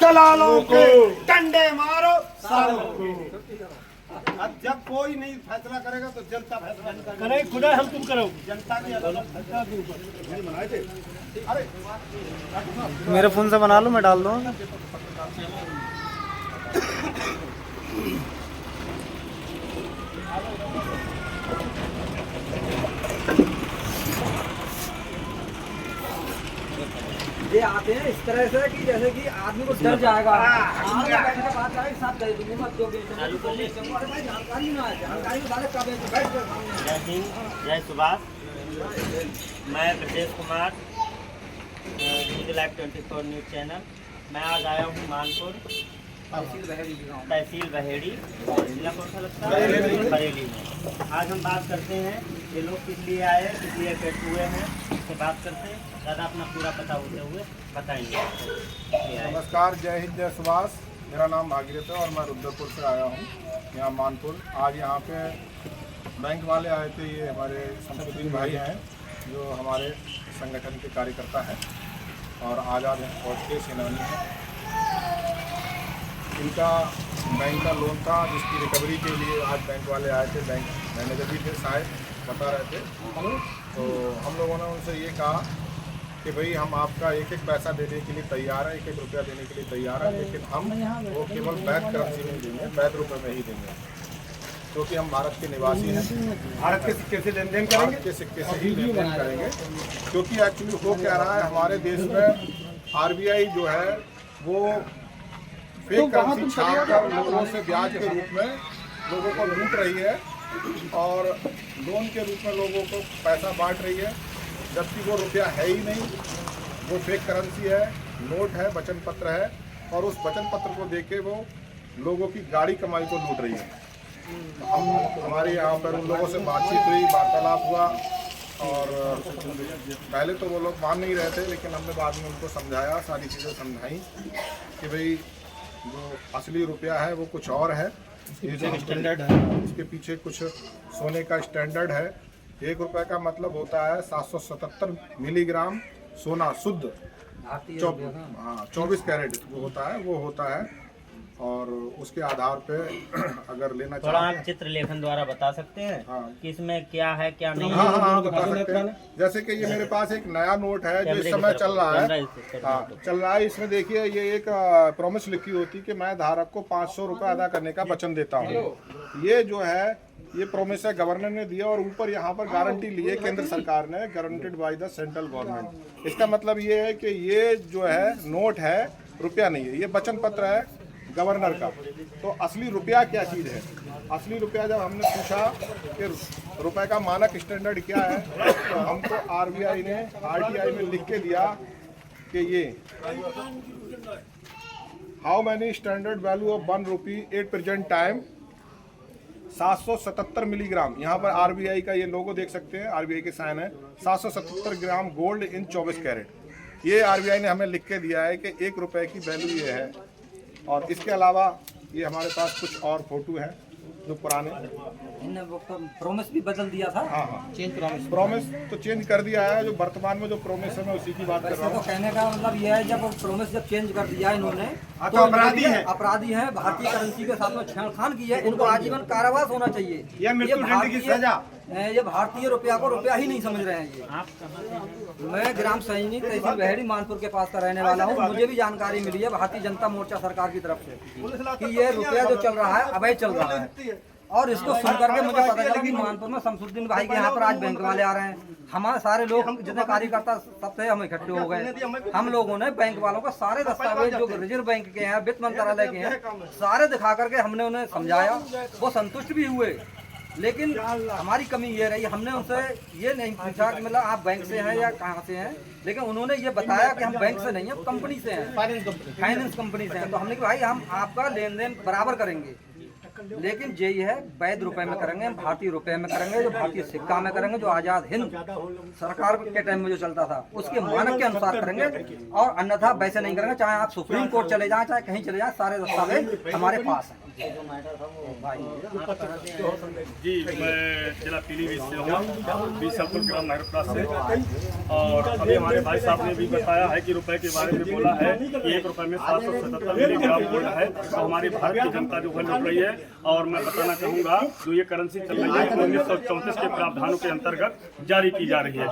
दलालों के डंडे मारो सालों को। अब जब कोई नहीं फैसला करेगा तो जनता फैसला करें खुदा हम तुम करो। जनता की अदालत फैसला के ऊपर बनाए थे। अरे मेरे फोन से बना लो, मैं डाल दूँगा। ये आते हैं इस तरह से कि जैसे कि आदमी को डर जाएगा। बात आए साथ दे दूंगे मत दोगे। अरे भाई जानकारी ना है, जानकारी वाले कब बैठ कर सामने। जय हिंद, जय सुभाष। मैं Brajesh Kumar, news live 24 news channel. मैं आज आया हूँ मानपुर, तहसील बहेड़ी, जिला कौन सा लगता है बरेली में। आज हम बात करते हैं ये लोग किस लिए आए, किस लिए इकट्ठे हुए हैं, इससे बात करते हैं। दादा अपना पूरा पता होते हुए बताएंगे। नमस्कार, जय हिंद, जय सुभाष। मेरा नाम भागीरथ है और मैं रुद्रपुर से आया हूँ यहाँ मानपुर। आज यहाँ पे बैंक वाले आए थे। ये हमारे शमसुद्दीन भाई हैं जो हमारे संगठन के कार्यकर्ता हैं और आज़ाद फौज के सेनानी हैं। इनका बैंक का लोन था जिसकी रिकवरी के लिए आज बैंक वाले आए थे। बैंक मैनेजर भी थे, शायद बता रहे थे। तो हम लोगों ने उनसे ये कहा कि भाई हम आपका एक एक पैसा देने के लिए तैयार हैं, एक एक रुपया देने के लिए तैयार हैं, लेकिन हम वो केवल वैध करेंसी में देंगे, वैध रुपये में ही देंगे, क्योंकि हम भारत के निवासी हैं। भारत के सिक्के से लेन देन करेंगे, भारत के सिक्के से ही लेन देन करेंगे। क्योंकि एक्चुअली हो क्या रहा है, हमारे देश में RBI जो है वो फेक करेंसी छाप कर लोगों से ब्याज के रूप में लोगों को लूट रही है और लोन के रूप में लोगों को पैसा बांट रही है, जबकि वो रुपया है ही नहीं। वो फेक करेंसी है, नोट है, वचन पत्र है और उस वचन पत्र को देके वो लोगों की गाड़ी कमाई को लूट रही है। हमारे यहाँ पर उन लोगों से बातचीत हुई, वार्तालाप हुआ और पहले तो वो लोग मान नहीं रहे थे, लेकिन हमने बाद में उनको समझाया, सारी चीज़ें समझाई कि भाई जो असली रुपया है वो कुछ और है। ये जो स्टैंडर्ड है इसके पीछे कुछ सोने का स्टैंडर्ड है। 1 रुपये का मतलब होता है 777 मिलीग्राम सोना शुद्ध, 24 कैरेट वो होता है और उसके आधार पे अगर लेना थोड़ा चाहें आप चित्र लेखन द्वारा बता सकते हैं कि इसमें क्या है क्या नहीं है। हाँ बता सकते हैं। जैसे कि ये मेरे पास एक नया नोट है जो इस समय चल रहा है। हाँ चल रहा है। इसमें देखिए ये एक प्रॉमिस लिखी होती कि मैं धारक को 500 रुपये अदा करने का वचन देता हूँ। ये जो है ये प्रॉमिस है, गवर्नर ने दिया और ऊपर यहाँ पर गारंटी ली है केंद्र सरकार ने, guaranteed by the central government. इसका मतलब ये है कि ये जो है नोट है, रुपया नहीं है, ये वचन पत्र है गवर्नर का। तो असली रुपया क्या चीज़ है? असली रुपया जब हमने पूछा कि रुपए का मानक स्टैंडर्ड क्या है, तो हमको RBI ने RTI में लिख के दिया कि ये how many standard value of 1 rupee at present time 777 milligram. यहाँ पर RBI का ये लोगो देख सकते हैं, RBI के साइन है। 777 ग्राम गोल्ड इन 24 कैरेट। ये RBI ने हमें लिख के दिया है कि 1 रुपये की वैल्यू ये है। और इसके अलावा ये हमारे पास कुछ और फोटो है जो पुराने, इन्होंने वो प्रॉमिस भी बदल दिया था। हाँ प्रॉमिस तो चेंज कर दिया है। जो वर्तमान में जो प्रॉमिस है मैं उसी की बात कर रहा हूँ। कहने का मतलब ये है जब प्रॉमिस जब चेंज कर दिया इन्होंने तो अपराधी है, भारतीय करेंसी के साथ में छेड़खानी की है, इनको आजीवन कारावास होना चाहिए। या मृत्युदंड की सजा। ये भारतीय रुपया को रुपया ही नहीं समझ रहे हैं ये। मैं ग्राम सैनिक तहसील बहेड़ी मानपुर के पास का रहने वाला हूँ। मुझे भी जानकारी मिली है भारतीय जनता मोर्चा सरकार की तरफ से कि ये रुपया जो चल रहा है अवैध चल रहा है। और इसको सुन करके मुझे पता चला कि मानपुर में शमसुद्दीन भाई के यहाँ पर आज बैंक वाले आ रहे हैं। हमारे सारे लोग जितने कार्यकर्ता सब थे हम इकट्ठे हो गए। हम लोगों ने बैंक वालों को सारे दस्तावेज जो रिजर्व बैंक के हैं, वित्त मंत्रालय के हैं, सारे दिखा करके हमने उन्हें समझाया। वो संतुष्ट भी हुए, लेकिन हमारी कमी ये रही, हमने उनसे ये नहीं पूछा कि मतलब आप बैंक से हैं या कहाँ से हैं, लेकिन उन्होंने ये बताया कि हम बैंक से नहीं हैं, कंपनी से हैं, फाइनेंस कंपनी से हैं। तो हमने कहा भाई हम आपका लेन देन बराबर करेंगे, लेकिन यही है, वैध रुपए में करेंगे, भारतीय रुपए में करेंगे, जो भारतीय सिक्का में करेंगे, जो आजाद हिंद सरकार के टाइम में जो चलता था उसके मानक के अनुसार करेंगे, और अन्यथा वैसे नहीं करेंगे। चाहे आप सुप्रीम कोर्ट चले जाएं, चाहे कहीं चले जाएं, सारे दस्तावेज हमारे पास हैं। जी, मैं जिला पीलीभीत से हूँ, बीसलपुर ग्राम महरपुरा से। और अभी हमारे भाई साहब ने भी बताया है कि रुपए के बारे में बोला है कि 1 रुपए में 777 मिलीग्राम गोल्ड है, तो हमारी भारत की जनता जो है लुट रही है। और मैं बताना चाहूँगा, जो ये करेंसी चल रही है 1934 के प्रावधानों के अंतर्गत जारी की जा रही है।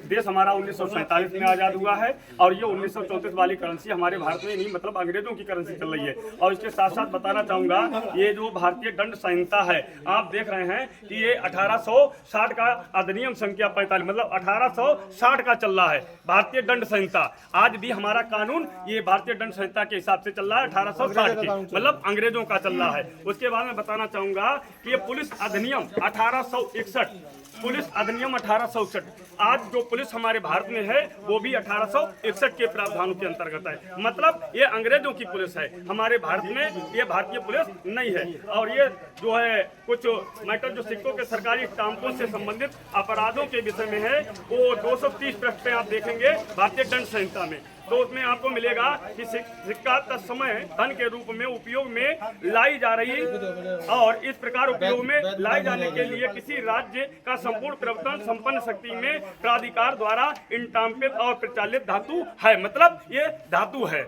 देश हमारा 1947 में आज़ाद हुआ है, और ये 1934 वाली करेंसी हमारे भारत में नहीं, मतलब अंग्रेजों की करेंसी चल रही है। और इसके साथ साथ बताना चाहूँगा, ये जो भारतीय दंड संहिता है, आप देख रहे हैं कि ये 1860 का अधिनियम संख्या 45, मतलब 1860 का चल रहा है भारतीय दंड संहिता। आज भी हमारा कानून ये भारतीय दंड संहिता के हिसाब से चल रहा है, 1860 के, मतलब अंग्रेजों का चल रहा है। उसके बाद मैं बताना चाहूंगा कि ये पुलिस अधिनियम 1861, पुलिस अधिनियम 1861, आज जो पुलिस हमारे भारत में है वो भी 1861 के प्रावधानों के अंतर्गत है। मतलब ये अंग्रेजों की पुलिस है, हमारे भारत में ये भारतीय पुलिस नहीं है। और ये जो है कुछ मैटर जो सिक्कों के सरकारी स्टाम्पों से संबंधित अपराधों के विषय में है, वो 230 पृष्ठ पे आप देखेंगे भारतीय दंड संहिता में। तो उसमें आपको मिलेगा कि सिक्का तत्समय धन के रूप में उपयोग में लाई जा रही, और इस प्रकार उपयोग में लाई जाने के लिए किसी राज्य का संपूर्ण प्रवर्तन संपन्न शक्ति में प्राधिकार द्वारा इंटाम्पित और प्रचालित धातु है, मतलब ये धातु है।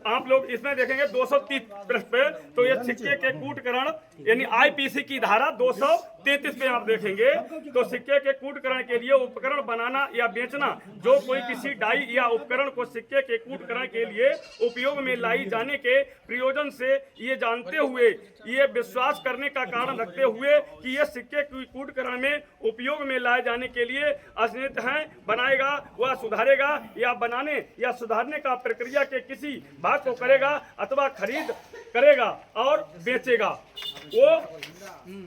आप लोग इसमें देखेंगे 230 पृष्ठ पे, तो ये सिक्के के कूटकरण यानी आईपीसी की धारा 233 पे आप देखेंगे, तो सिक्के के कूटकरण के लिए उपकरण बनाना या बेचना, जो कोई किसी डाई या उपकरण को सिक्के के कूटकरण के लिए उपयोग में लाई जाने के प्रयोजन से ये जानते हुए, ये विश्वास करने का कारण रखते हुए कि ये सिक्के कूटकरण में उपयोग में लाए जाने के लिए असनित हैं, बनाएगा व सुधारेगा या बनाने या सुधारने का प्रक्रिया के किसी भाग को करेगा अथवा खरीद करेगा और बेचेगा, वो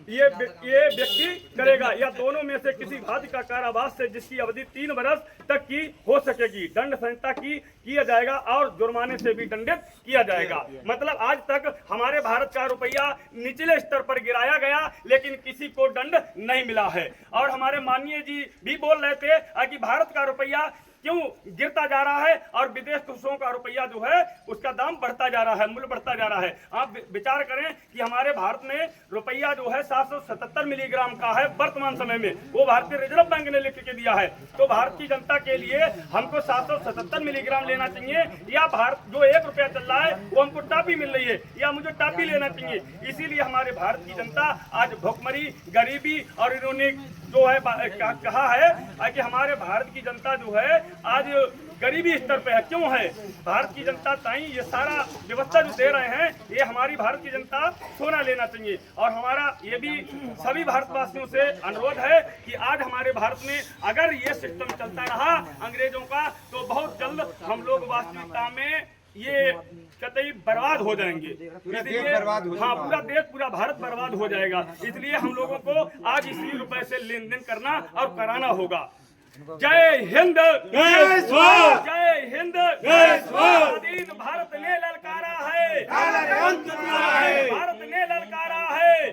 ये व्यक्ति करेगा, या दोनों में से किसी भांति का कारावास से जिसकी अवधि 3 वर्ष तक की हो सकेगी, दंड संहिता की किया जाएगा और जुर्माने से भी दंडित किया जाएगा। मतलब आज तक हमारे भारत का रुपया निचले स्तर पर गिराया गया, लेकिन किसी को दंड नहीं मिला है। और हमारे माननीय जी भी बोल रहे थे कि भारत का रुपया क्यों गिरता जा रहा है और विदेश देशों का रुपया जो है उसका दाम बढ़ता जा रहा है, मूल्य बढ़ता जा रहा है। आप विचार करें कि हमारे भारत में रुपया जो है 777 मिलीग्राम का है वर्तमान समय में, वो भारतीय रिजर्व बैंक ने लिख के दिया है। तो भारत की जनता के लिए हमको 777 मिलीग्राम लेना चाहिए, या भारत जो 1 रुपया चल रहा है वो हमको टापी मिल रही है, या मुझे टापी लेना चाहिए। इसीलिए हमारे भारत की जनता आज भुखमरी, गरीबी, और इन्होंने जो है कहा है कि हमारे भारत की जनता जो है आज गरीबी स्तर पे है। क्यों है? भारत की जनता ताई ये सारा व्यवस्था जो दे रहे हैं, ये हमारी भारत की जनता सोना लेना चाहिए। और हमारा ये भी सभी भारतवासियों से अनुरोध है कि आज हमारे भारत में अगर ये सिस्टम चलता रहा अंग्रेजों का, तो बहुत जल्द हम लोग वास्तविकता में ये कतई बर्बाद हो जाएंगे। इसलिए हाँ, पूरा देश, पूरा भारत बर्बाद हो जाएगा। इसलिए हम लोगों को आज इसी रुपए से लेन देन करना और कराना होगा। जय हिंद, जय स्वाद, जय हिंद, जय स्वाद। स्वाधीन भारत ने ललकारा है, भारत ने ललकारा है,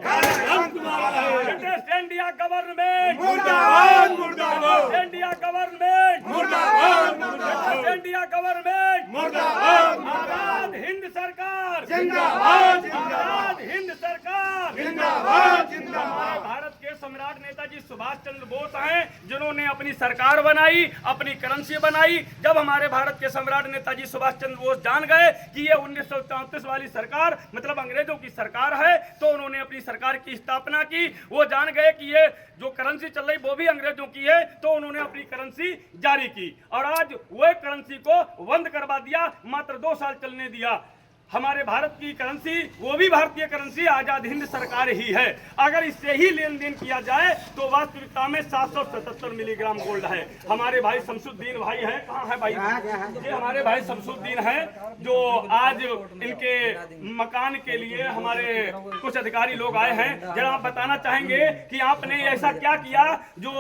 ब्रिटिश इंडिया गवर्नमेंट मुर्दाबाद, मुर्दाबाद, इंडिया गवर्नमेंट मुर्दाबाद, मुर्दाबाद, इंडिया गवर्नमेंट मुर्दाबाद, आजाद हिंद सरकार जिंदाबाद, आजाद हिंद सरकार जिंदाबाद, जिंदाबाद। भारत के सम्राट नेताजी सुभाष चंद्र बोस हैं, जिन्होंने अपनी सरकार बनाई, अपनी करेंसी बनाई। जब हमारे भारत के सम्राट नेताजी सुभाष चंद्र बोस जान गए कि ये 1934 वाली सरकार मतलब अंग्रेजों की सरकार है, तो उन्होंने अपनी सरकार की स्थापना की। वो जान गए कि ये जो करेंसी चल रही वो भी अंग्रेजों की है, तो उन्होंने अपनी करेंसी जारी की, और आज वह करेंसी को बंद करवा दिया, मात्र 2 साल चलने दिया। हमारे भारत की करेंसी, वो भी भारतीय करेंसी आजाद हिंद सरकार ही है। अगर इससे ही लेन देन किया जाए तो वास्तविकता में 777 मिलीग्राम गोल्ड है। हमारे भाई शमसुद्दीन भाई हैं, कहाँ है भाई? ये हमारे भाई शमसुद्दीन हैं, जो आज इनके मकान के लिए हमारे कुछ अधिकारी लोग आए हैं। जरा आप बताना चाहेंगे कि आपने ऐसा क्या किया जो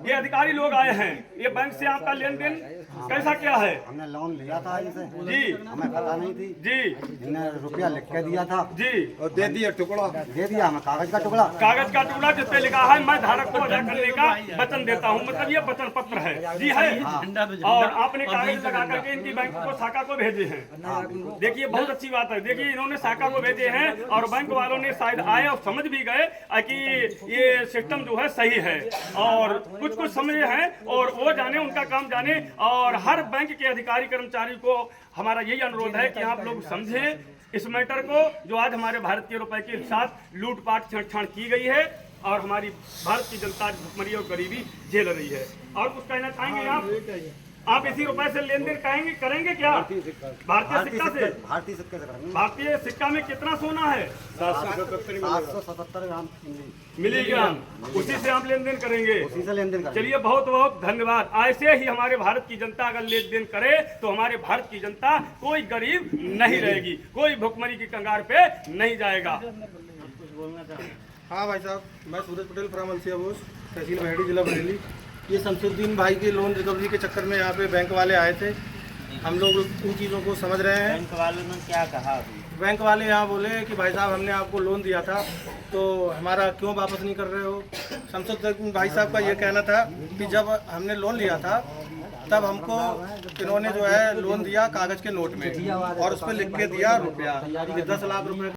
ये अधिकारी लोग आए हैं? ये बैंक से आपका लेन देन कैसा क्या है? हमने लोन लिया था इसे जी हमें पता नहीं थी जी इन्हें रुपया लिख के दिया था जी और दे दिया टुकड़ा दे दिया हमें कागज का टुकड़ा कागज का टुकड़ा जिस पे लिखा है मैं धारक को अदा करने का वचन देता हूँ, मतलब ये वचन पत्र है जी है। और आपने कागज लगा करके इनकी बैंक को शाखा को भेजे हैं। देखिए बहुत अच्छी बात है। देखिए इन्होंने शाखा को भेजे हैं और बैंक वालों ने शायद आए और समझ भी गए कि ये सिस्टम जो है सही है और कुछ कुछ समझे हैं और वो जाने उनका काम जाने। और हर बैंक के अधिकारी कर्मचारी को हमारा यही अनुरोध है कि आप लोग समझें इस मैटर को जो आज हमारे भारतीय रुपए के साथ लूटपाट छेड़छाड़ की गई है और हमारी भारत की जनता भुखमरी और गरीबी झेल रही है। और कुछ कहना चाहेंगे आप इसी रुपए से लेन देन करेंगे क्या? भारतीय सिक्का से? भारतीय सिक्के से करेंगे। भारतीय सिक्का में कितना सोना है? 777 ग्राम मिलीग्राम। उसी से आप लेन देन करेंगे? उसी से लेन देन करेंगे। चलिए बहुत बहुत धन्यवाद। ऐसे ही हमारे भारत की जनता अगर लेन देन करे तो हमारे भारत की जनता कोई गरीब नहीं रहेगी, कोई भुखमरी की कंगार पे नहीं जाएगा। हाँ भाई साहब, मैं सूरज पटेल फ्राम अलसिया बोस, तहसील बहेड़ी, जिला बरेली। ये शमसुद्दीन भाई के लोन रिकवरी के चक्कर में यहाँ पे बैंक वाले आए थे। हम लोग इन चीज़ों को समझ रहे हैं। बैंक वालों ने क्या कहा अभी? बैंक वाले यहाँ बोले कि भाई साहब हमने आपको लोन दिया था तो हमारा क्यों वापस नहीं कर रहे हो। शमसुद्दीन भाई साहब का ये कहना था कि जब हमने लोन लिया था तब हमको इन्होंने जो है लोन दिया कागज़ के नोट में और उस पर लिख के दिया रुपया कि 10 लाख रुपए